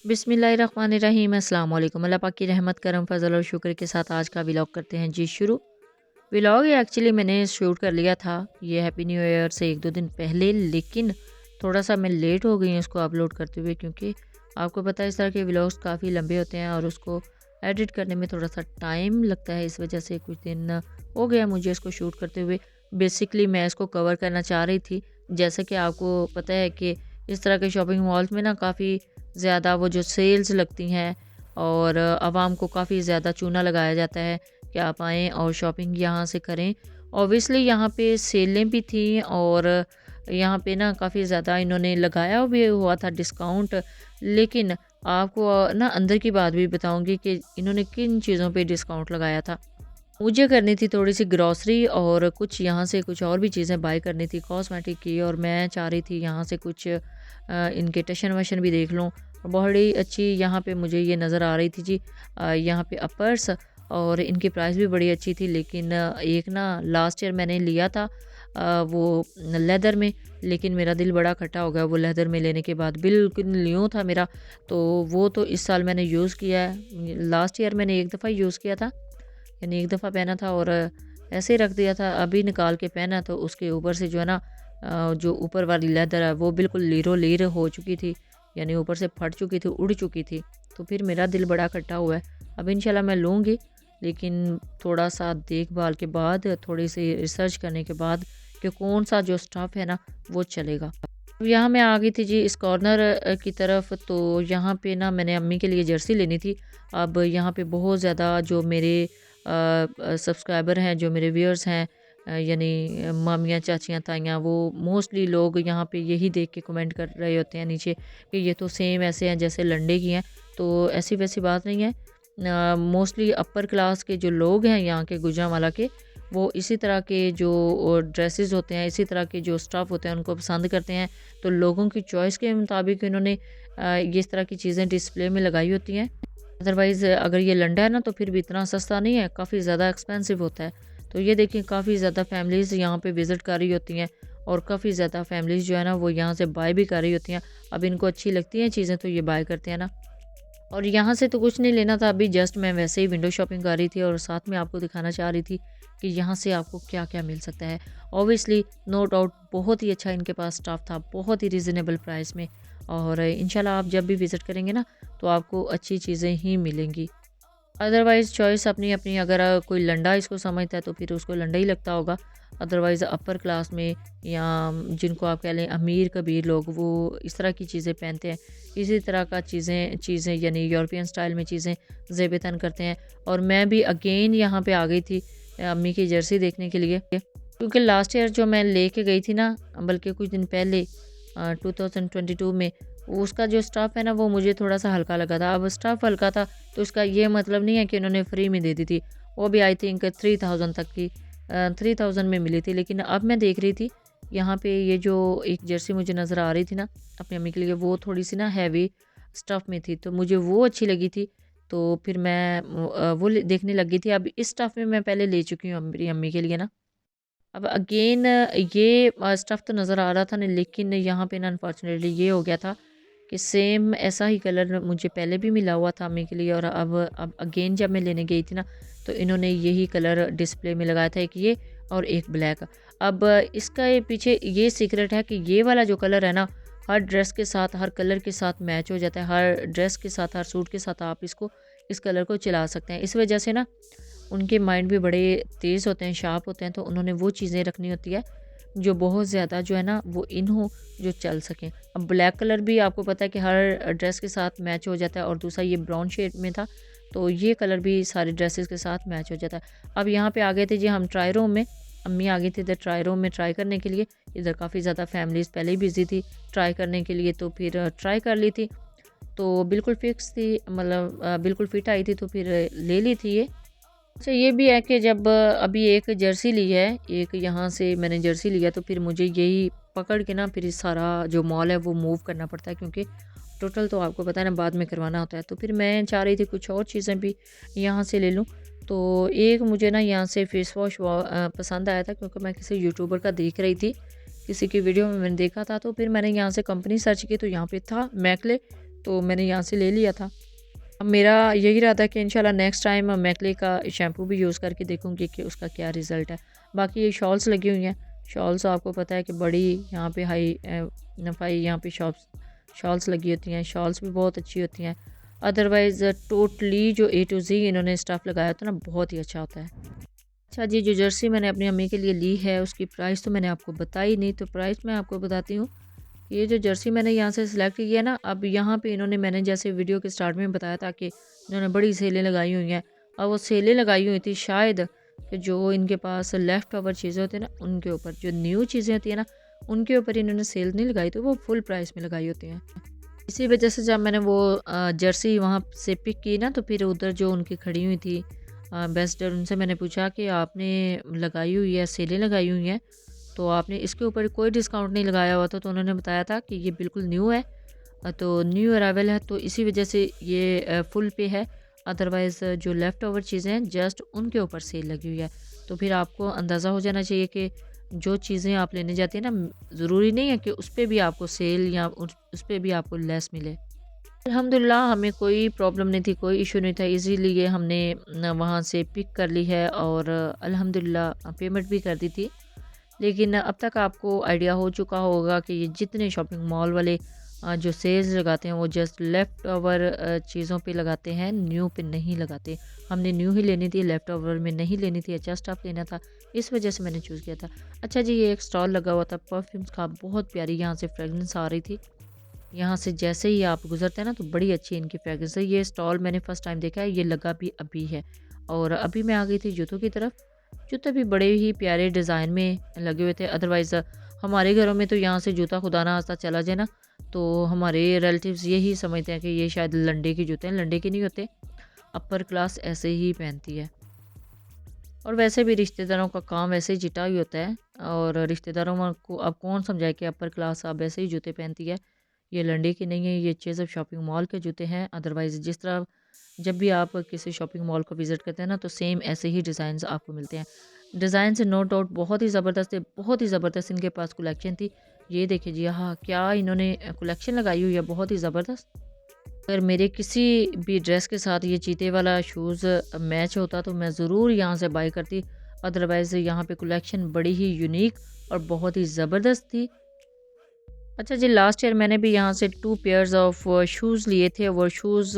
बिस्मिल्लाहिर्रहमानिर्रहीम अस्सलाम वालेकुम। अल्लाह पाक की रहमत करम फजल और शुक्र के साथ आज का व्लॉग करते हैं जी शुरू। व्लॉग ये एक्चुअली मैंने शूट कर लिया था ये हैप्पी न्यू ईयर से एक दो दिन पहले, लेकिन थोड़ा सा मैं लेट हो गई हूँ इसको अपलोड करते हुए, क्योंकि आपको पता है इस तरह के व्लॉग्स काफ़ी लंबे होते हैं और उसको एडिट करने में थोड़ा सा टाइम लगता है। इस वजह से कुछ दिन हो गया मुझे इसको शूट करते हुए। बेसिकली मैं इसको कवर करना चाह रही थी, जैसा कि आपको पता है कि इस तरह के शॉपिंग मॉल्स में ना काफ़ी ज़्यादा वो जो सेल्स लगती हैं और आवाम को काफ़ी ज़्यादा चूना लगाया जाता है कि आप आएँ और शॉपिंग यहाँ से करें। ऑब्वियसली यहाँ पे सेलें भी थी और यहाँ पे ना काफ़ी ज़्यादा इन्होंने लगाया भी हुआ था डिस्काउंट। लेकिन आपको ना अंदर की बात भी बताऊँगी कि इन्होंने किन चीज़ों पे डिस्काउंट लगाया था। मुझे करनी थी थोड़ी सी ग्रॉसरी और कुछ यहाँ से कुछ और भी चीज़ें बाय करनी थी कॉस्मेटिक की, और मैं चाह रही थी यहाँ से कुछ इनके टशन वशन भी देख लूँ। बड़ी अच्छी यहाँ पे मुझे ये नज़र आ रही थी जी। यहाँ पे अपर्स और इनकी प्राइस भी बड़ी अच्छी थी, लेकिन एक ना लास्ट ईयर मैंने लिया था वो लेदर में, लेकिन मेरा दिल बड़ा खट्टा हो गया वो लेदर में लेने के बाद। बिल्कुल न्यू था मेरा, तो वो तो इस साल मैंने यूज़ किया है। लास्ट ईयर मैंने एक दफ़ा यूज़ किया था, यानी एक दफ़ा पहना था और ऐसे ही रख दिया था। अभी निकाल के पहना तो उसके ऊपर से जो है ना जो ऊपर वाली लेदर है वो बिल्कुल लीरो लीर हो चुकी थी, यानी ऊपर से फट चुकी थी, उड़ चुकी थी। तो फिर मेरा दिल बड़ा खट्टा हुआ है। अब इंशाल्लाह मैं लूँगी, लेकिन थोड़ा सा देखभाल के बाद, थोड़ी सी रिसर्च करने के बाद कि कौन सा जो स्टफ़ है ना वो चलेगा। अब यहाँ मैं आ गई थी जी इस कॉर्नर की तरफ। तो यहाँ पे ना मैंने अम्मी के लिए जर्सी लेनी थी। अब यहाँ पे बहुत ज़्यादा जो मेरे सब्सक्राइबर हैं, जो मेरे व्यूअर्स हैं, यानी मामियाँ, चाचियाँ, ताइयाँ, वो मोस्टली लोग यहाँ पे यही देख के कमेंट कर रहे होते हैं नीचे कि ये तो सेम ऐसे हैं जैसे लंडे की हैं। तो ऐसी वैसी बात नहीं है। मोस्टली अपर क्लास के जो लोग हैं यहाँ के गुजरांवाला के, वो इसी तरह के जो ड्रेसेस होते हैं, इसी तरह के जो स्टफ़ होते हैं उनको पसंद करते हैं। तो लोगों की चॉइस के मुताबिक इन्होंने ये इस तरह की चीज़ें डिस्प्ले में लगाई होती हैं। अदरवाइज़ अगर ये लंडा है ना तो फिर भी इतना सस्ता नहीं है, काफ़ी ज़्यादा एक्सपेंसिव होता है। तो ये देखिए काफ़ी ज़्यादा फैमिलीज़ यहाँ पे विज़िट कर रही होती हैं और काफ़ी ज़्यादा फैमिलीज़ जो है ना वो यहाँ से बाय भी कर रही होती हैं। अब इनको अच्छी लगती हैं चीज़ें तो ये बाय करते हैं ना। और यहाँ से तो कुछ नहीं लेना था, अभी जस्ट मैं वैसे ही विंडो शॉपिंग कर रही थी और साथ में आपको दिखाना चाह रही थी कि यहाँ से आपको क्या-क्या मिल सकता है। ऑब्वियसली नो डाउट बहुत ही अच्छा इनके पास स्टाफ था, बहुत ही रीज़नेबल प्राइस में, और इंशाल्लाह आप जब भी विज़िट करेंगे ना तो आपको अच्छी चीज़ें ही मिलेंगी। अदरवाइज़ चॉइस अपनी-अपनी, अगर कोई लंडा इसको समझता है तो फिर उसको लंडा ही लगता होगा। अदरवाइज़ अपर क्लास में या जिनको आप कह लें अमीर कबीर लोग, वो इस तरह की चीज़ें पहनते हैं। इसी तरह का चीज़ें चीज़ें यानी यूरोपियन स्टाइल में चीज़ें ज़ेब तन करते हैं। और मैं भी अगेन यहाँ पे आ गई थी अम्मी की जर्सी देखने के लिए, क्योंकि लास्ट ईयर जो मैं लेके गई थी ना, बल्कि कुछ दिन पहले 2022 में, उसका जो स्टफ़ है ना वो मुझे थोड़ा-सा हल्का लगा था। अब स्टफ़ हल्का था तो इसका ये मतलब नहीं है कि उन्होंने फ्री में दे दी थी। वो भी आई थिंक 3000 तक की 3000 में मिली थी। लेकिन अब मैं देख रही थी यहाँ पे ये जो एक जर्सी मुझे नज़र आ रही थी ना अपनी अम्मी के लिए, वो थोड़ी-सी ना हैवी स्टफ़ में थी, तो मुझे वो अच्छी लगी थी। तो फिर मैं वो देखने लगी थी। अब इस स्टफ़ में मैं पहले ले चुकी हूँ मेरी अम्मी के लिए ना। अब अगेन ये स्टफ़ तो नज़र आ रहा था ना, लेकिन यहाँ पे ना अनफॉर्चुनेटली ये हो गया था कि सेम ऐसा ही कलर मुझे पहले भी मिला हुआ था अम्मी के लिए, और अब अगेन जब मैं लेने गई थी ना तो इन्होंने यही कलर डिस्प्ले में लगाया था, एक ये और एक ब्लैक। अब इसका ये पीछे ये सीक्रेट है कि ये वाला जो कलर है ना हर ड्रेस के साथ, हर कलर के साथ मैच हो जाता है। हर ड्रेस के साथ, हर सूट के साथ आप इस कलर को चला सकते हैं। इस वजह से ना उनके माइंड भी बड़े तेज़ होते हैं, शार्प होते हैं, तो उन्होंने वो चीज़ें रखनी होती है जो बहुत ज़्यादा जो है ना वो इन हो, जो चल सकें। अब ब्लैक कलर भी आपको पता है कि हर ड्रेस के साथ मैच हो जाता है, और दूसरा ये ब्राउन शेड में था तो ये कलर भी सारे ड्रेसेस के साथ मैच हो जाता है। अब यहाँ पे आ गए थे जी हम ट्राई रूम में। अम्मी आ गई थी इधर ट्राई रूम में ट्राई करने के लिए। इधर काफ़ी ज़्यादा फैमिलीज़ पहले ही बिज़ी थी ट्राई करने के लिए, तो फिर ट्राई कर ली थी। तो बिल्कुल फिक्स थी, मतलब बिल्कुल फिट आई थी, तो फिर ले ली थी ये। अच्छा ये भी है कि जब अभी एक जर्सी ली है, एक यहाँ से मैंने जर्सी लिया, तो फिर मुझे यही पकड़ के ना फिर इस सारा जो मॉल है वो मूव करना पड़ता है, क्योंकि टोटल तो आपको पता है ना बाद में करवाना होता है। तो फिर मैं चाह रही थी कुछ और चीज़ें भी यहाँ से ले लूँ। तो एक मुझे ना यहाँ से फेस वॉश पसंद आया था, क्योंकि मैं किसी यूट्यूबर का देख रही थी, किसी की वीडियो में मैंने देखा था। तो फिर मैंने यहाँ से कंपनी सर्च की तो यहाँ पे था मैकले। तो मैंने यहाँ से ले लिया था। अब मेरा यही रहा था कि इंशाल्लाह नेक्स्ट टाइम मैकले का शैम्पू भी यूज़ करके देखूँगी कि उसका क्या रिज़ल्ट है। बाकी ये शॉल्स लगी हुई हैं, शॉल्स आपको पता है कि बड़ी यहाँ पे हाई नफ़ाई यहाँ पे शॉल्स लगी होती हैं, शॉल्स भी बहुत अच्छी होती हैं। अदरवाइज़ टोटली जो ए टू ज़ी इन्होंने स्टफ़ लगाया होता है ना, बहुत ही अच्छा होता है। अच्छा जी, जो जर्सी मैंने अपनी अम्मी के लिए ली है उसकी प्राइस तो मैंने आपको बताई नहीं, तो प्राइस मैं आपको बताती हूँ। ये जो जर्सी मैंने यहाँ से सिलेक्ट किया ना, अब यहाँ पे इन्होंने मैंने जैसे वीडियो के स्टार्ट में बताया था कि इन्होंने बड़ी सेलें लगाई हुई हैं। अब वो सेलें लगाई हुई थी शायद कि जो इनके पास लेफ़्ट ओवर चीज़ें होती हैं ना उनके ऊपर, जो न्यू चीज़ें होती हैं ना उनके ऊपर इन्होंने सेल नहीं लगाई, तो वो फुल प्राइस में लगाई होती हैं। इसी वजह से जब मैंने वो जर्सी वहाँ से पिक की ना, तो फिर उधर जो उनकी खड़ी हुई थी एम्बेसडर, उनसे मैंने पूछा कि आपने लगाई हुई है, सेलें लगाई हुई हैं, तो आपने इसके ऊपर कोई डिस्काउंट नहीं लगाया हुआ था। तो उन्होंने बताया था कि ये बिल्कुल न्यू है, तो न्यू अराइवल है, तो इसी वजह से ये फुल पे है। अदरवाइज़ जो लेफ़्ट ओवर चीज़ें हैं जस्ट उनके ऊपर सेल लगी हुई है। तो फिर आपको अंदाज़ा हो जाना चाहिए कि जो चीज़ें आप लेने जाते हैं ना, ज़रूरी नहीं है कि उस पे भी आपको सेल या उस पे भी आपको लेस मिले। अल्हम्दुलिल्लाह हमें कोई प्रॉब्लम नहीं थी, कोई इशू नहीं था, इजीली ये हमने वहाँ से पिक कर ली है और अल्हम्दुलिल्लाह पेमेंट भी कर दी थी। लेकिन अब तक आपको आइडिया हो चुका होगा कि ये जितने शॉपिंग मॉल वाले जो सेल्स लगाते हैं वो जस्ट लेफ़्ट ओवर चीज़ों पे लगाते हैं, न्यू पे नहीं लगाते। हमने न्यू ही लेनी थी, लेफ़्ट ओवर में नहीं लेनी थी, अच्छा स्टफ़ लेना था, इस वजह से मैंने चूज़ किया था। अच्छा जी, ये एक स्टॉल लगा हुआ था परफ्यूम्स का, बहुत प्यारी यहाँ से फ्रेगरेंस आ रही थी। यहाँ से जैसे ही आप गुजरते हैं ना तो बड़ी अच्छी इनकी फ्रेगरेंस है। ये स्टॉल मैंने फ़र्स्ट टाइम देखा है, ये लगा भी अभी है। और अभी मैं आ गई थी जूतों की तरफ। जूते भी बड़े ही प्यारे डिज़ाइन में लगे हुए थे। अदरवाइज़ हमारे घरों में तो यहाँ से जूता खुदा ना खास्ता चला जाए ना, तो हमारे रिलेटिव्स यही समझते हैं कि ये शायद लंडे के जूते हैं, लंडे के नहीं होते, अपर क्लास ऐसे ही पहनती है। और वैसे भी रिश्तेदारों का काम वैसे ही चिटा ही होता है, और रिश्तेदारों में को अब कौन समझाए कि अपर क्लास अब ऐसे ही जूते पहनती है। ये लंडे के नहीं है, ये चेज़अप शॉपिंग मॉल के जूते हैं। अदरवाइज़ जिस तरह जब भी आप किसी शॉपिंग मॉल को विज़िट करते हैं ना, तो सेम ऐसे ही डिज़ाइंस आपको मिलते हैं। डिज़ाइन से नो डाउट बहुत ही ज़बरदस्त है, बहुत ही ज़बरदस्त इनके पास कलेक्शन थी। ये देखिए जी, हाँ, क्या इन्होंने कलेक्शन लगाई हुई है, बहुत ही ज़बरदस्त। अगर मेरे किसी भी ड्रेस के साथ ये चीते वाला शूज़ मैच होता तो मैं ज़रूर यहाँ से बाय करती। अदरवाइज़ यहाँ पे कलेक्शन बड़ी ही यूनिक और बहुत ही ज़बरदस्त थी। अच्छा जी, लास्ट ईयर मैंने भी यहाँ से 2 पेयर्स ऑफ शूज़ लिए थे। वो शूज़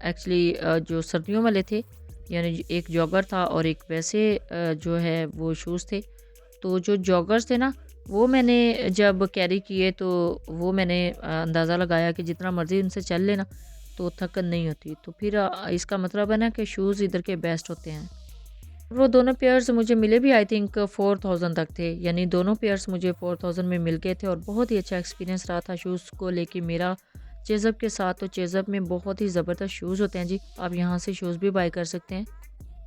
एक्चुअली जो सर्दियों वाले थे, यानी एक जॉगर था और एक वैसे जो है वो शूज़ थे। तो जो जॉगर्स थे ना, वो मैंने जब कैरी किए तो वो मैंने अंदाज़ा लगाया कि जितना मर्ज़ी उनसे चल लेना तो थकन नहीं होती। तो फिर इसका मतलब है ना कि शूज़ इधर के बेस्ट होते हैं। वो दोनों पेयर्स मुझे मिले भी आई थिंक 4000 तक थे, यानी दोनों पेयर्स मुझे 4000 में मिल गए थे और बहुत ही अच्छा एक्सपीरियंस रहा था शूज़ को लेके मेरा चेज़अप के साथ। तो चेज़अप में बहुत ही ज़बरदस्त शूज़ होते हैं जी, आप यहाँ से शूज़ भी बाय कर सकते हैं।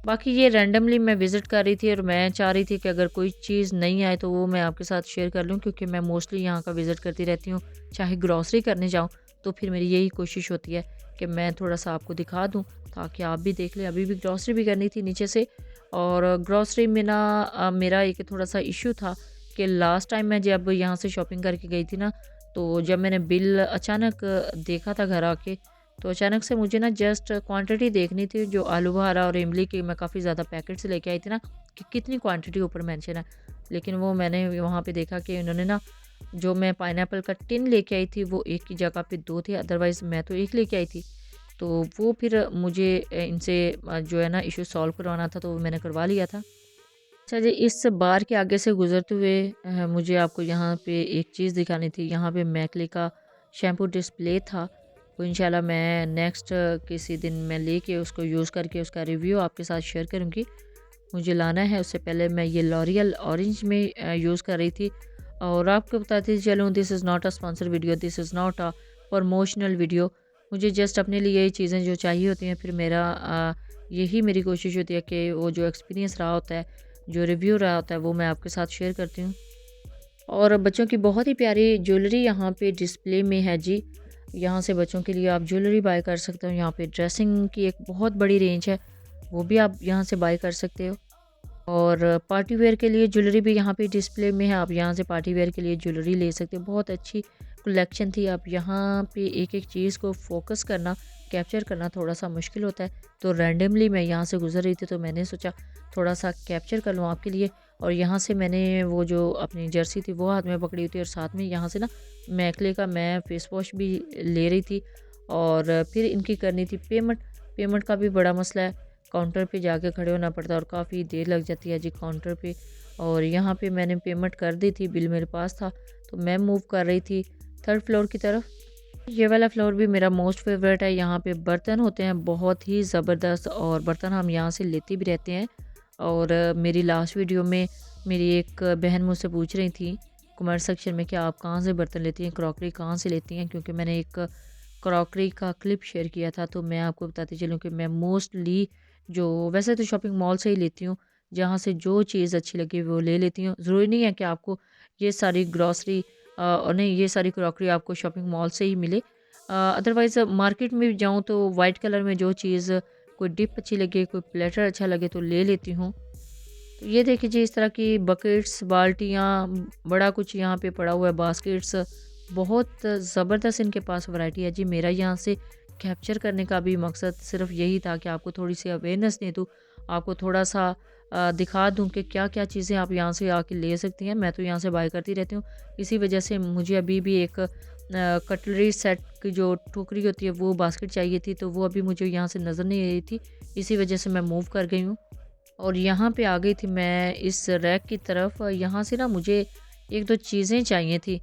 बाकी ये रैंडमली मैं विज़िट कर रही थी और मैं चाह रही थी कि अगर कोई चीज़ नहीं आए तो वो मैं आपके साथ शेयर कर लूँ, क्योंकि मैं मोस्टली यहाँ का विज़िट करती रहती हूँ। चाहे ग्रॉसरी करने जाऊँ तो फिर मेरी यही कोशिश होती है कि मैं थोड़ा-सा आपको दिखा दूँ ताकि आप भी देख लें। अभी भी ग्रॉसरी भी करनी थी नीचे से, और ग्रॉसरी में ना मेरा एक थोड़ा-सा इश्यू था कि लास्ट टाइम मैं जब यहाँ से शॉपिंग करके गई थी ना, तो जब मैंने बिल अचानक देखा था घर आके, तो अचानक से मुझे ना जस्ट क्वांटिटी देखनी थी, जो आलू बुखारा और इमली के मैं काफ़ी ज़्यादा पैकेट्स लेके आई थी ना, कि कितनी क्वांटिटी ऊपर मेंशन है। लेकिन वो मैंने वहाँ पे देखा कि उन्होंने ना, जो मैं पाइनएप्पल का टिन लेके आई थी वो एक की जगह पे 2 थे, अदरवाइज़ मैं तो एक लेके आई थी। तो वो फिर मुझे इनसे जो है ना इशू सॉल्व करवाना था, तो वो मैंने करवा लिया था। अच्छा जी, इस बार के आगे से गुज़रते हुए मुझे आपको यहाँ पे एक चीज़ दिखानी थी। यहाँ पे मैकले का शैम्पू डिस्प्ले था, वो इंशाल्लाह मैं नेक्स्ट किसी दिन मैं लेके उसको यूज़ करके उसका रिव्यू आपके साथ शेयर करूँगी। मुझे लाना है, उससे पहले मैं ये लॉरियल ऑरेंज में यूज़ कर रही थी। और आपको बताती चलूँ, this is not a sponsor video, this is not a promotional video. मुझे जस्ट अपने लिए ये चीज़ें जो चाहिए होती हैं, फिर मेरा यही मेरी कोशिश होती है कि वो जो एक्सपीरियंस रहा होता है, जो रिव्यू रहा होता है, वो मैं आपके साथ शेयर करती हूँ। और बच्चों की बहुत ही प्यारी ज्वेलरी यहाँ पे डिस्प्ले में है जी। यहाँ से बच्चों के लिए आप ज्वेलरी बाय कर सकते हो। यहाँ पे ड्रेसिंग की एक बहुत बड़ी रेंज है, वो भी आप यहाँ से बाय कर सकते हो। और पार्टी वेयर के लिए ज्वेलरी भी यहाँ पे डिस्प्ले में है, आप यहाँ से पार्टी वेयर के लिए ज्वेलरी ले सकते हो। बहुत अच्छी कलेक्शन थी। अब यहाँ पे एक एक चीज़ को फोकस करना, कैप्चर करना थोड़ा सा मुश्किल होता है। तो रैंडमली मैं यहाँ से गुजर रही थी, तो मैंने सोचा थोड़ा सा कैप्चर कर लूँ आपके लिए। और यहाँ से मैंने वो जो अपनी जर्सी थी वो हाथ में पकड़ी हुई थी, और साथ में यहाँ से ना मैकले का मैं फेस वॉश भी ले रही थी। और फिर इनकी करनी थी पेमेंट। पेमेंट का भी बड़ा मसला है, काउंटर पे जाके खड़े होना पड़ता है और काफ़ी देर लग जाती है जी काउंटर पे। और यहाँ पे मैंने पेमेंट कर दी थी, बिल मेरे पास था, तो मैं मूव कर रही थी थर्ड फ्लोर की तरफ। ये वाला फ्लोर भी मेरा मोस्ट फेवरेट है। यहाँ पे बर्तन होते हैं बहुत ही ज़बरदस्त, और बर्तन हम यहाँ से लेते भी रहते हैं। और मेरी लास्ट वीडियो में मेरी एक बहन मुझसे पूछ रही थी कमेंट सेक्शन में कि आप कहाँ से बर्तन लेती हैं, क्रॉकरी कहाँ से लेती हैं, क्योंकि मैंने एक क्रॉकरी का क्लिप शेयर किया था। तो मैं आपको बताती चलूँ कि मैं मोस्टली जो वैसे तो शॉपिंग मॉल से ही लेती हूँ, जहाँ से जो चीज़ अच्छी लगे वो ले लेती हूँ। ज़रूरी नहीं है कि आपको ये सारी ग्रॉसरी और नहीं, ये सारी क्रॉकरी आपको शॉपिंग मॉल से ही मिले। अदरवाइज़ मार्केट में भी जाऊँ तो वाइट कलर में जो चीज़, कोई डिप अच्छी लगे, कोई प्लेटर अच्छा लगे तो ले लेती हूँ। तो ये देखिए जी, इस तरह की बकेट्स, बाल्टियाँ, बड़ा कुछ यहाँ पे पड़ा हुआ है, बास्केट्स, बहुत ज़बरदस्त इनके पास वैरायटी है जी। मेरा यहाँ से कैप्चर करने का भी मकसद सिर्फ यही था कि आपको थोड़ी सी अवेयरनेस दे दूँ, आपको थोड़ा सा दिखा दूँ कि क्या-क्या चीज़ें आप यहाँ से आके ले सकती हैं। मैं तो यहाँ से बाय करती रहती हूँ। इसी वजह से मुझे अभी भी एक कटलरी सेट की जो टोकरी होती है वो बास्केट चाहिए थी, तो वो अभी मुझे यहाँ से नज़र नहीं आ रही थी। इसी वजह से मैं मूव कर गई हूँ और यहाँ पे आ गई थी मैं इस रैक की तरफ। यहाँ से ना मुझे 1-2 चीज़ें चाहिए थी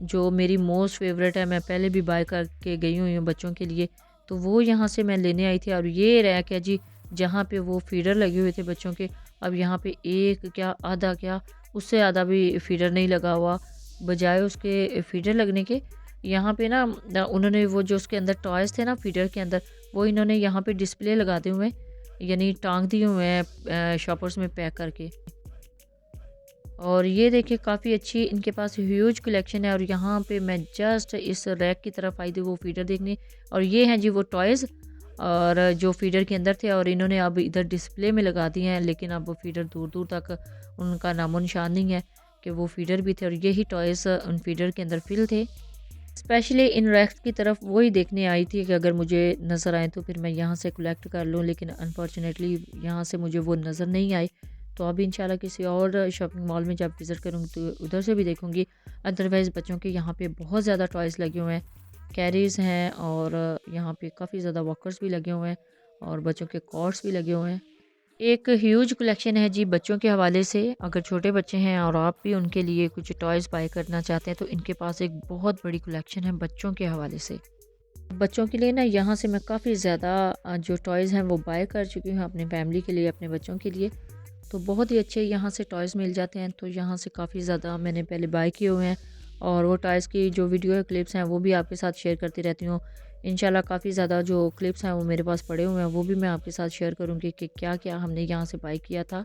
जो मेरी मोस्ट फेवरेट है, मैं पहले भी बाय करके गई हुई हूँ बच्चों के लिए, तो वो यहाँ से मैं लेने आई थी। और ये रैक है जी, जहाँ पे वो फीडर लगे हुए थे बच्चों के। अब यहाँ पे एक क्या, आधा क्या, उससे आधा भी फीडर नहीं लगा हुआ। बजाय उसके फीडर लगने के, यहाँ पे ना उन्होंने वो जो उसके अंदर टॉयज़ थे ना फीडर के अंदर, वो इन्होंने यहाँ पे डिस्प्ले लगा दिए हुए हैं, यानी टांग दिए हुए हैं शॉपर्स में पैक करके। और ये देखिए काफ़ी अच्छी इनके पास ह्यूज कलेक्शन है। और यहाँ पे मैं जस्ट इस रैक की तरफ आई थी वो फीडर देखने, और ये हैं जी वो टॉयज़ और जो फीडर के अंदर थे, और इन्होंने अब इधर डिस्प्ले में लगा दिए हैं। लेकिन अब वो फीडर दूर दूर तक उनका नामो निशान नहीं है कि वो फीडर भी थे, और यही टॉयज़ उन फीडर के अंदर फिल थे। स्पेशली इन रैक्स की तरफ वही देखने आई थी कि अगर मुझे नज़र आए तो फिर मैं यहाँ से कलेक्ट कर लूँ, लेकिन अनफॉर्चुनेटली यहाँ से मुझे वो नज़र नहीं आए। तो अभी इंशाल्लाह किसी और शॉपिंग मॉल में जब विज़िट करूँगी तो उधर से भी देखूँगी। अदरवाइज़ बच्चों के यहाँ पे बहुत ज़्यादा टॉयज़ लगे हुए हैं, कैरीज़ हैं, और यहाँ पे काफ़ी ज़्यादा वॉकर्स भी लगे हुए हैं, और बच्चों के कॉर्ड्स भी लगे हुए हैं। एक ह्यूज कलेक्शन है जी बच्चों के हवाले से। अगर छोटे बच्चे हैं और आप भी उनके लिए कुछ टॉयज़ बाय करना चाहते हैं तो इनके पास एक बहुत बड़ी कलेक्शन है बच्चों के हवाले से। बच्चों के लिए ना यहाँ से मैं काफ़ी ज़्यादा जो टॉयज़ हैं वो बाय कर चुकी हूँ अपनी फैमिली के लिए, अपने बच्चों के लिए। तो बहुत ही अच्छे यहाँ से टॉयज़ मिल जाते हैं, तो यहाँ से काफ़ी ज़्यादा मैंने पहले बाय किए हुए हैं, और वो टॉयज़ की जो वीडियो है, क्लिप्स हैं, वो भी आपके साथ शेयर करती रहती हूँ। इंशाल्लाह काफ़ी ज़्यादा जो क्लिप्स हैं वो मेरे पास पड़े हुए हैं, वो भी मैं आपके साथ शेयर करूँगी कि क्या-क्या हमने यहाँ से बाय किया था।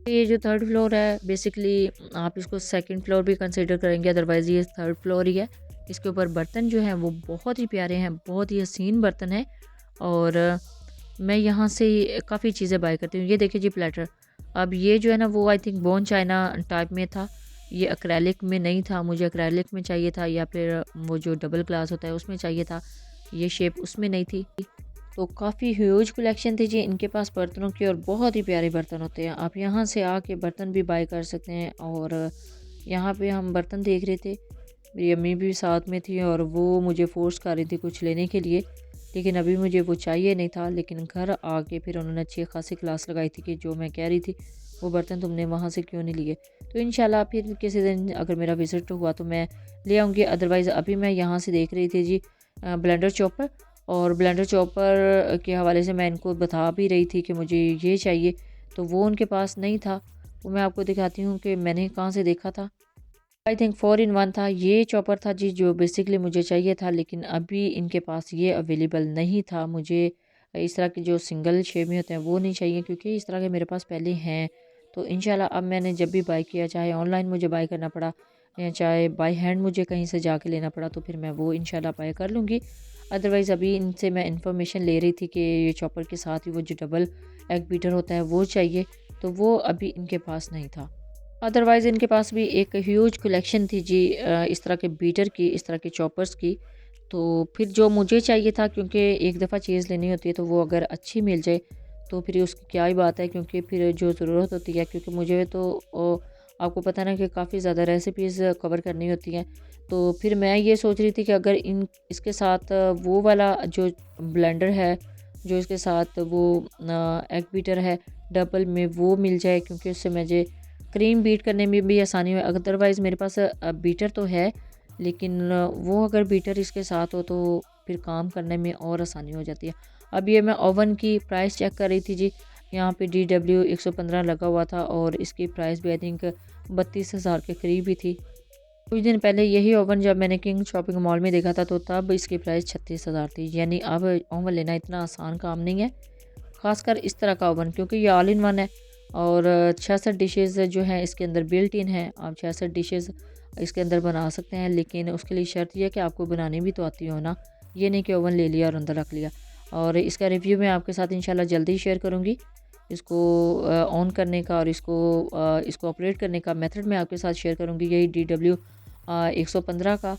ये जो थर्ड फ्लोर है बेसिकली आप इसको सेकंड फ्लोर भी कंसीडर करेंगे, अदरवाइज़ ये थर्ड फ्लोर ही है। इसके ऊपर बर्तन जो हैं वो बहुत ही प्यारे हैं, बहुत ही हसीन बर्तन हैं, और मैं यहाँ से काफ़ी चीज़ें बाय करती हूँ। ये देखिए जी प्लेटर, अब ये जो है ना वो I think bone China type में था, ये एक्रेलिक में नहीं था। मुझे एक्रेलिक में चाहिए था, या फिर वो जो डबल ग्लास होता है उसमें चाहिए था, ये शेप उसमें नहीं थी। तो काफ़ी ह्यूज कलेक्शन थी जी इनके पास बर्तनों की, और बहुत ही प्यारे बर्तन होते हैं। आप यहाँ से आके बर्तन भी बाय कर सकते हैं। और यहाँ पे हम बर्तन देख रहे थे, मेरी अम्मी भी साथ में थी, और वो मुझे फ़ोर्स कर रही थी कुछ लेने के लिए, लेकिन अभी मुझे वो चाहिए नहीं था। लेकिन घर आके फिर उन्होंने अच्छी खासी क्लास लगाई थी कि जो मैं कह रही थी वो बर्तन तुमने वहाँ से क्यों नहीं लिए। तो इंशाल्लाह फिर किसी दिन अगर मेरा विज़िट हुआ तो मैं ले आऊँगी। अदरवाइज़ अभी मैं यहाँ से देख रही थी जी ब्लेंडर चॉपर, और ब्लेंडर चॉपर के हवाले से मैं इनको बता भी रही थी कि मुझे ये चाहिए, तो वो उनके पास नहीं था। वो मैं आपको दिखाती हूँ कि मैंने कहाँ से देखा था। आई थिंक 4 इन 1 था, ये चॉपर था जी जो बेसिकली मुझे चाहिए था, लेकिन अभी इनके पास ये अवेलेबल नहीं था। मुझे इस तरह के जो सिंगल शेप में होते हैं वो नहीं चाहिए, क्योंकि इस तरह के मेरे पास पहले हैं। तो इंशाल्लाह अब मैंने जब भी बाय किया, चाहे ऑनलाइन मुझे बाय करना पड़ा या चाहे बाय हैंड मुझे कहीं से जाके लेना पड़ा, तो फिर मैं वो इंशाल्लाह बाय कर लूँगी। अदरवाइज़ अभी इनसे मैं इन्फॉर्मेशन ले रही थी कि ये चॉपर के साथ ही वो जो डबल एग बीटर होता है वो चाहिए, तो वो अभी इनके पास नहीं था। अदरवाइज़ इनके पास भी एक ह्यूज कलेक्शन थी जी, इस तरह के बीटर की, इस तरह के चॉपर्स की। तो फिर जो मुझे चाहिए था, क्योंकि एक दफ़ा चीज़ लेनी होती है तो वो अगर अच्छी मिल जाए तो फिर उसकी क्या ही बात है, क्योंकि फिर जो ज़रूरत होती है, क्योंकि मुझे तो आपको पता है ना कि काफ़ी ज़्यादा रेसिपीज़ कवर करनी होती हैं। तो फिर मैं ये सोच रही थी कि अगर इन इसके साथ वो वाला जो ब्लेंडर है, जो इसके साथ वो एग बीटर है डबल में, वो मिल जाए, क्योंकि उससे मुझे क्रीम बीट करने में भी आसानी हो। अदरवाइज़ मेरे पास बीटर तो है, लेकिन वो अगर बीटर इसके साथ हो तो फिर काम करने में और आसानी हो जाती है। अब ये मैं ओवन की प्राइस चेक कर रही थी जी, यहाँ पे DW 115 लगा हुआ था और इसकी प्राइस भी आई थिंक 32,000 के करीब ही थी। कुछ दिन पहले यही ओवन जब मैंने किंग शॉपिंग मॉल में देखा था तो तब इसकी प्राइस 36,000 थी। यानी अब ओवन लेना इतना आसान काम नहीं है, ख़ासकर इस तरह का ओवन, क्योंकि ये ऑल इन वन है और 66 डिशेज़ जो हैं इसके अंदर बिल्ट इन है। आप 66 डिशेज़ इसके अंदर बना सकते हैं, लेकिन उसके लिए शर्त यह है कि आपको बनानी भी तो आती हो ना। ये नहीं कि ओवन ले लिया और अंदर रख लिया। और इसका रिव्यू मैं आपके साथ इंशाल्लाह जल्दी ही शेयर करूँगी। इसको ऑन करने का और इसको ऑपरेट करने का मेथड मैं आपके साथ शेयर करूँगी, यही DW 115 का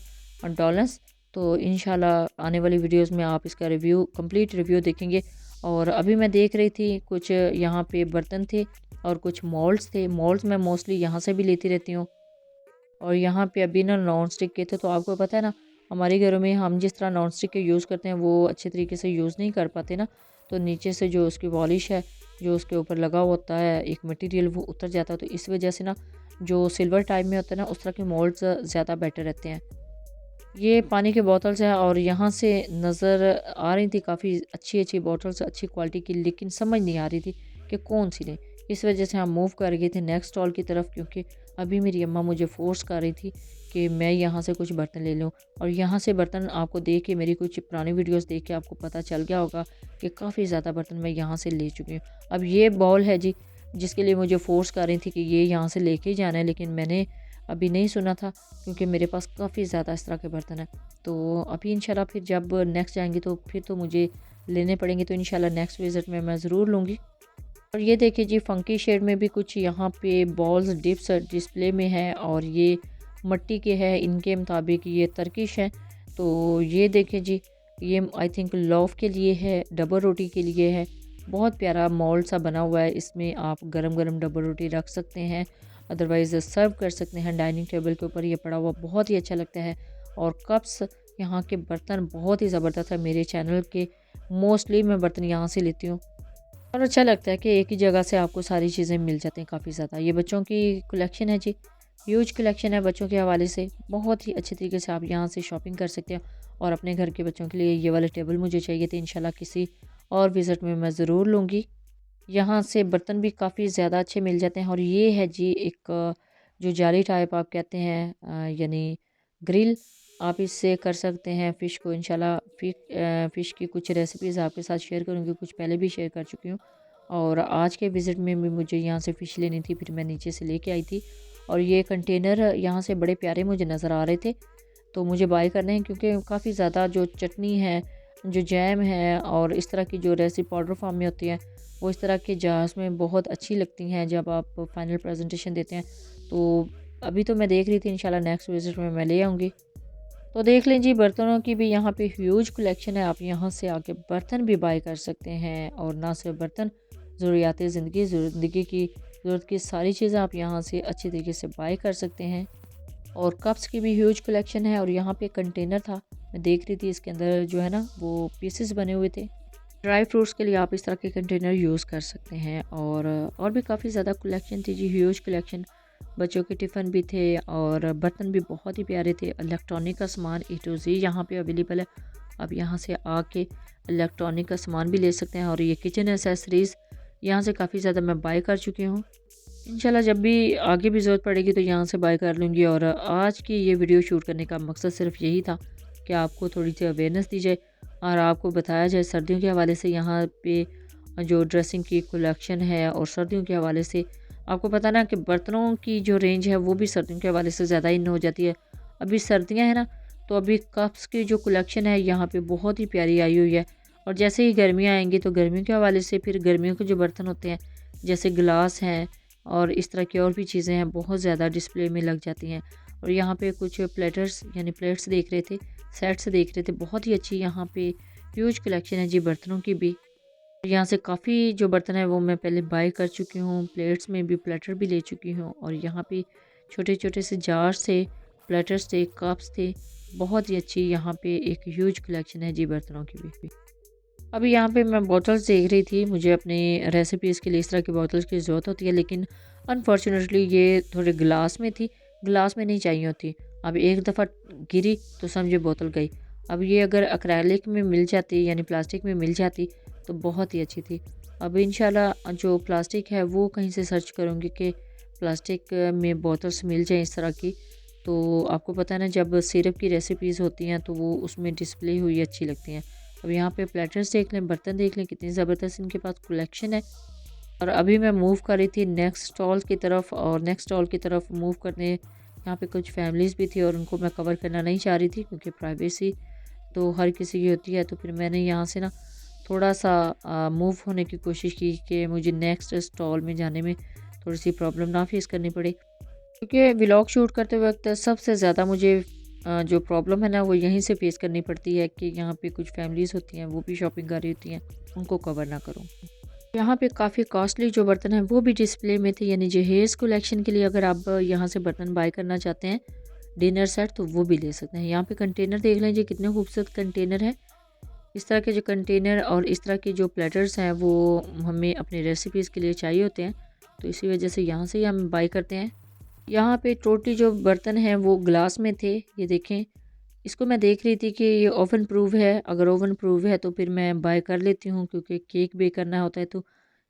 डॉलर्स। तो इंशाल्लाह आने वाली वीडियोस में आप इसका रिव्यू, कंप्लीट रिव्यू देखेंगे। और अभी मैं देख रही थी कुछ यहाँ पे बर्तन थे और कुछ मोल्ड्स थे। मोल्ड्स मैं मोस्टली यहाँ से भी लेती रहती हूँ। और यहाँ पे अभी ना नॉन स्टिक के थे, तो आपको पता है ना हमारे घरों में हम जिस तरह नॉन स्टिक के यूज़ करते हैं वो अच्छे तरीके से यूज़ नहीं कर पाते ना, तो नीचे से जो उसकी पॉलिश है, जो उसके ऊपर लगा होता है एक मटेरियल, वो उतर जाता है। तो इस वजह से ना जो सिल्वर टाइप में होता है ना, उस तरह के मोल्ड्स ज़्यादा बेटर रहते हैं। ये पानी की बोतल्स है और यहाँ से नज़र आ रही थी काफ़ी अच्छी अच्छी बॉटल्स, अच्छी क्वालिटी की, लेकिन समझ नहीं आ रही थी कि कौन सी लें। इस वजह से हम मूव कर गए थे नेक्स्ट स्टॉल की तरफ, क्योंकि अभी मेरी अम्मा मुझे फ़ोर्स कर रही थी कि मैं यहाँ से कुछ बर्तन ले लूँ। और यहाँ से बर्तन आपको देख के, मेरी कुछ पुरानी वीडियोस देख के आपको पता चल गया होगा कि काफ़ी ज़्यादा बर्तन मैं यहाँ से ले चुकी हूँ। अब ये बाउल है जी, जिसके लिए मुझे फ़ोर्स कर रही थी कि ये यहाँ से लेके ही जाना है, लेकिन मैंने अभी नहीं सुना था, क्योंकि मेरे पास काफ़ी ज़्यादा इस तरह के बर्तन हैं। तो अभी इंशाल्लाह फिर जब नेक्स्ट जाएँगी तो फिर तो मुझे लेने पड़ेंगे, तो इंशाल्लाह नेक्स्ट विज़िट में मैं ज़रूर लूँगी। और ये देखिए जी, फ़ंकी शेड में भी कुछ यहाँ पे बॉल्स डिप्स डिस्प्ले में है और ये मट्टी के हैं, इनके मुताबिक ये तर्किश हैं। तो ये देखिए जी, ये आई थिंक लोफ के लिए है, डबल रोटी के लिए है। बहुत प्यारा मोल्ड सा बना हुआ है, इसमें आप गरम-गरम डबल रोटी रख सकते हैं, अदरवाइज़ सर्व कर सकते हैं डाइनिंग टेबल के ऊपर। ये पड़ा हुआ बहुत ही अच्छा लगता है। और कप्स, यहाँ के बर्तन बहुत ही ज़बरदस्त है। मेरे चैनल के मोस्टली मैं बर्तन यहाँ से लेती हूँ और अच्छा लगता है कि एक ही जगह से आपको सारी चीज़ें मिल जाती हैं काफ़ी ज़्यादा। ये बच्चों की कलेक्शन है जी, ह्यूज कलेक्शन है बच्चों के हवाले से। बहुत ही अच्छे तरीके से आप यहाँ से शॉपिंग कर सकते हैं। और अपने घर के बच्चों के लिए ये वाले टेबल मुझे चाहिए थे, इंशाल्लाह किसी और विज़िट में मैं ज़रूर लूँगी। यहाँ से बर्तन भी काफ़ी ज़्यादा अच्छे मिल जाते हैं। और ये है जी एक जो जाली टाइप आप कहते हैं, यानी ग्रिल, आप इससे कर सकते हैं फ़िश को। इंशाल्लाह फ़िश की कुछ रेसिपीज़ आपके साथ शेयर करूँगी, कुछ पहले भी शेयर कर चुकी हूँ। और आज के विज़िट में भी मुझे यहाँ से फ़िश लेनी थी, फिर मैं नीचे से लेके आई थी। और ये कंटेनर यहाँ से बड़े प्यारे मुझे नज़र आ रहे थे, तो मुझे बाय करने हैं, क्योंकि काफ़ी ज़्यादा जो चटनी है, जो जैम है और इस तरह की जो रेसिपी पाउडर फॉर्म में होती है, वो इस तरह के जार्स में बहुत अच्छी लगती हैं जब आप फाइनल प्रेजेंटेशन देते हैं। तो अभी तो मैं देख रही थी, इंशाल्लाह नेक्स्ट विज़िट में मैं ले आऊँगी। तो देख लें जी, बर्तनों की भी यहाँ पे ह्यूज कलेक्शन है। आप यहाँ से आके बर्तन भी बाय कर सकते हैं। और ना सिर्फ बर्तन, ज़रूरियात ज़िंदगी की ज़रूरत की सारी चीज़ें आप यहाँ से अच्छी तरीके से बाय कर सकते हैं। और कप्स की भी ह्यूज कलेक्शन है। और यहाँ पे कंटेनर था, मैं देख रही थी, इसके अंदर जो है ना वो पीसेस बने हुए थे। ड्राई फ्रूट्स के लिए आप इस तरह के कंटेनर यूज़ कर सकते हैं। और भी काफ़ी ज़्यादा कलेक्शन थी जी, ह्यूज कलेक्शन। बच्चों के टिफ़िन भी थे और बर्तन भी बहुत ही प्यारे थे। इलेक्ट्रॉनिक का सामान A to Z यहाँ पे अवेलेबल है। आप यहाँ से आके इलेक्ट्रॉनिक का सामान भी ले सकते हैं। और ये किचन एसेसरीज़ यहाँ से काफ़ी ज़्यादा मैं बाय कर चुकी हूँ। इंशाल्लाह जब भी आगे भी ज़रूरत पड़ेगी तो यहाँ से बाय कर लूँगी। और आज की ये वीडियो शूट करने का मकसद सिर्फ यही था कि आपको थोड़ी सी अवेयरनेस दी जाए और आपको बताया जाए सर्दियों के हवाले से यहाँ पे जो ड्रेसिंग की कलेक्शन है। और सर्दियों के हवाले से आपको पता ना कि बर्तनों की जो रेंज है वो भी सर्दियों के हवाले से ज़्यादा इन हो जाती है। अभी सर्दियाँ हैं ना, तो अभी कप्स की जो कलेक्शन है यहाँ पे बहुत ही प्यारी आई हुई है। और जैसे ही गर्मियाँ आएंगी तो गर्मियों के हवाले से फिर गर्मियों के जो बर्तन होते हैं, जैसे गिलास हैं और इस तरह की और भी चीज़ें हैं, बहुत ज़्यादा डिस्प्ले में लग जाती हैं। और यहाँ पे कुछ प्लेटर्स यानी प्लेट्स देख रहे थे, सेट्स देख रहे थे, बहुत ही अच्छी यहाँ पे ह्यूज कलेक्शन है जी बर्तनों की भी। यहाँ से काफ़ी जो बर्तन है वो मैं पहले बाय कर चुकी हूँ, प्लेट्स में भी प्लेटर भी ले चुकी हूँ। और यहाँ पे छोटे छोटे से जार्स थे, प्लेटर्स थे, कप्स थे, बहुत ही अच्छी यहाँ पे एक ह्यूज कलेक्शन है जी बर्तनों की भी। अभी यहाँ पे मैं बॉटल्स देख रही थी, मुझे अपने रेसिपीज़ के लिए इस तरह की बॉटल्स की ज़रूरत होती है, लेकिन अनफॉर्चुनेटली ये थोड़े ग्लास में थी, ग्लास में नहीं चाहिए होती। अब एक दफ़ा गिरी तो समझे बोतल गई। अब ये अगर एक्रेलिक में मिल जाती यानी प्लास्टिक में मिल जाती तो बहुत ही अच्छी थी। अब इंशाल्लाह जो प्लास्टिक है वो कहीं से सर्च करूँगी कि प्लास्टिक में बोतल्स मिल जाए इस तरह की। तो आपको पता है ना, जब सिरप की रेसिपीज़ होती हैं तो वो उसमें डिस्प्ले हुई अच्छी लगती हैं। अब यहाँ पे प्लेटर्स देख लें, बर्तन देख लें, कितनी ज़बरदस्त इनके पास कलेक्शन है। और अभी मैं मूव कर रही थी नेक्स्ट स्टॉल की तरफ, और नेक्स्ट स्टॉल की तरफ मूव करने यहाँ पे कुछ फैमिलीज़ भी थी और उनको मैं कवर करना नहीं चाह रही थी, क्योंकि प्राइवेसी तो हर किसी की होती है। तो फिर मैंने यहाँ से ना थोड़ा सा मूव होने की कोशिश की कि मुझे नेक्स्ट स्टॉल में जाने में थोड़ी सी प्रॉब्लम ना फेस करनी पड़े, क्योंकि व्लॉग शूट करते वक्त सबसे ज़्यादा मुझे जो प्रॉब्लम है ना वो यहीं से फेस करनी पड़ती है कि यहाँ पे कुछ फैमिलीज़ होती हैं, वो भी शॉपिंग कर रही होती हैं, उनको कवर ना करूँ। यहाँ पे काफ़ी कॉस्टली जो बर्तन हैं वो भी डिस्प्ले में थे, यानी जहेज़ कलेक्शन के लिए अगर आप यहाँ से बर्तन बाय करना चाहते हैं डिनर सेट तो वो भी ले सकते हैं। यहाँ पे कंटेनर देख लीजिए, कितने खूबसूरत कंटेनर है। इस तरह के जो कंटेनर और इस तरह के जो प्लेटर्स हैं वो हमें अपनी रेसिपीज़ के लिए चाहिए होते हैं, तो इसी वजह से यहाँ से ही हम बाय करते हैं। यहाँ पे टोटली जो बर्तन हैं वो ग्लास में थे, ये देखें। इसको मैं देख रही थी कि ये ओवन प्रूफ है, अगर ओवन प्रूफ है तो फिर मैं बाय कर लेती हूँ, क्योंकि केक बेक करना होता है तो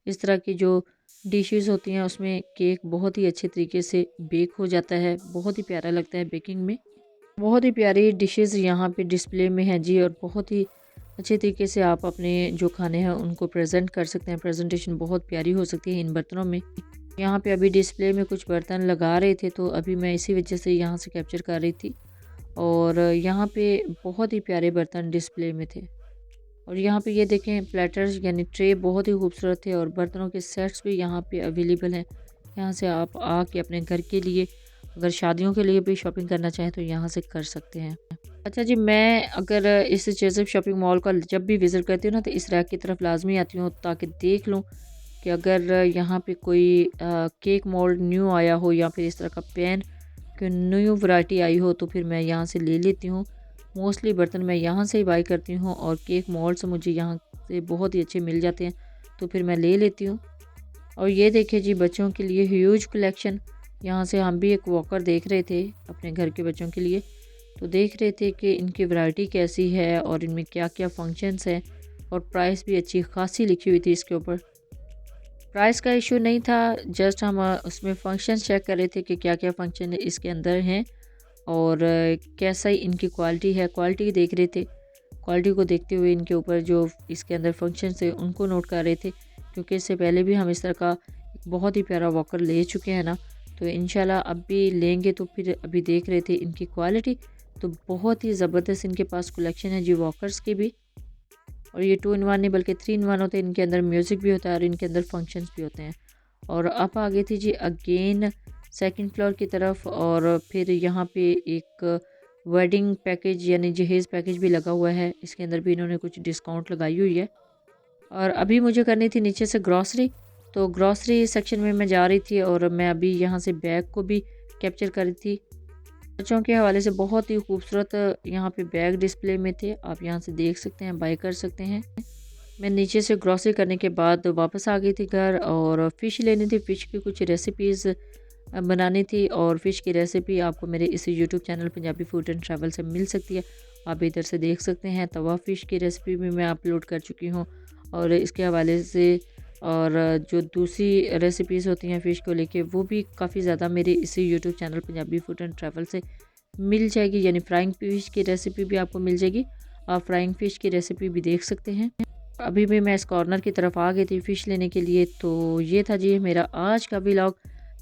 इस तरह की जो डिशेस होती हैं उसमें केक बहुत ही अच्छे तरीके से बेक हो जाता है, बहुत ही प्यारा लगता है बेकिंग में। बहुत ही प्यारी डिशेस यहाँ पे डिस्प्ले में है जी, और बहुत ही अच्छे तरीके से आप अपने जो खाने हैं उनको प्रेजेंट कर सकते हैं। प्रेजेंटेशन बहुत प्यारी हो सकती है इन बर्तनों में। यहाँ पे अभी डिस्प्ले में कुछ बर्तन लगा रहे थे, तो अभी मैं इसी वजह से यहाँ से कैप्चर कर रही थी। और यहाँ पे बहुत ही प्यारे बर्तन डिस्प्ले में थे। और यहाँ पे ये देखें प्लेटर्स यानी ट्रे बहुत ही खूबसूरत थे, और बर्तनों के सेट्स भी यहाँ पे अवेलेबल हैं। यहाँ से आप आके अपने घर के लिए, अगर शादियों के लिए भी शॉपिंग करना चाहें तो यहाँ से कर सकते हैं। अच्छा जी, मैं अगर इस जेज़ब शॉपिंग मॉल का जब भी विज़िट करती हूँ ना, तो इस रैक की तरफ लाजमी आती हूँ ताकि देख लूँ कि अगर यहाँ पे कोई केक मोल्ड न्यू आया हो या फिर इस तरह का पेन कोई न्यू वैरायटी आई हो, तो फिर मैं यहाँ से ले लेती हूँ। मोस्टली बर्तन मैं यहाँ से ही बाई करती हूँ, और केक मोल्ड्स मुझे यहाँ से बहुत ही अच्छे मिल जाते हैं, तो फिर मैं ले लेती हूँ। और ये देखिए जी, बच्चों के लिए ह्यूज कलेक्शन। यहाँ से हम भी एक वॉकर देख रहे थे अपने घर के बच्चों के लिए, तो देख रहे थे कि इनकी वैरायटी कैसी है और इनमें क्या क्या फंक्शंस हैं, और प्राइस भी अच्छी खासी लिखी हुई थी इसके ऊपर। प्राइस का इशू नहीं था, जस्ट हम उसमें फंक्शन चेक कर रहे थे कि क्या क्या फंक्शन इसके अंदर हैं और कैसा ही इनकी क्वालिटी है, क्वालिटी देख रहे थे। क्वालिटी को देखते हुए इनके ऊपर जो इसके अंदर फंक्शन थे उनको नोट कर रहे थे, क्योंकि इससे पहले भी हम इस तरह का एक बहुत ही प्यारा वॉकर ले चुके हैं ना, तो इंशाल्लाह अब भी लेंगे। तो फिर अभी देख रहे थे इनकी क्वालिटी, तो बहुत ही ज़बरदस्त इनके पास कलेक्शन है जी वॉकर्स की भी। और ये 2 इन 1 नहीं बल्कि 3 इन 1 होते हैं, इनके अंदर म्यूज़िक भी होता है और इनके अंदर फंक्शंस भी होते हैं। और अब आ गई थी जी अगेन सेकंड फ्लोर की तरफ, और फिर यहाँ पे एक वेडिंग पैकेज यानी जहेज़ पैकेज भी लगा हुआ है, इसके अंदर भी इन्होंने कुछ डिस्काउंट लगाई हुई है। और अभी मुझे करनी थी नीचे से ग्रॉसरी, तो ग्रॉसरी सेक्शन में मैं जा रही थी, और मैं अभी यहाँ से बैग को भी कैप्चर कर रही थी। बच्चों के हवाले से बहुत ही खूबसूरत यहाँ पे बैग डिस्प्ले में थे, आप यहाँ से देख सकते हैं, बाय कर सकते हैं। मैं नीचे से ग्रॉसरी करने के बाद वापस आ गई थी घर, और फ़िश लेनी थी, फ़िश की कुछ रेसिपीज़ बनानी थी। और फ़िश की रेसिपी आपको मेरे इस YouTube channel Punjabi food and travel से मिल सकती है, आप इधर से देख सकते हैं। तवा फ़िश की रेसिपी भी मैं अपलोड कर चुकी हूँ, और इसके हवाले से और जो दूसरी रेसिपीज़ होती हैं फ़िश को लेके, वो भी काफ़ी ज़्यादा मेरे इसी YouTube channel Punjabi food and travel से मिल जाएगी। यानी फ्राइंग फ़िश की रेसिपी भी आपको मिल जाएगी, आप फ्राइंग फ़िश की रेसिपी भी देख सकते हैं। अभी भी मैं इस कॉर्नर की तरफ आ गई थी फ़िश लेने के लिए। तो ये था जी मेरा आज का व्लॉग।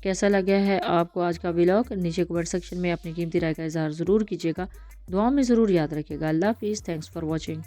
कैसा लगा है आपको आज का व्लॉग, नीचे कमेंट सेक्शन में अपनी कीमती राय का इज़हार ज़रूर कीजिएगा, दुआ में ज़रूर याद रखिएगा। अल्लाह हाफिज़, थैंक्स फॉर वॉचिंग।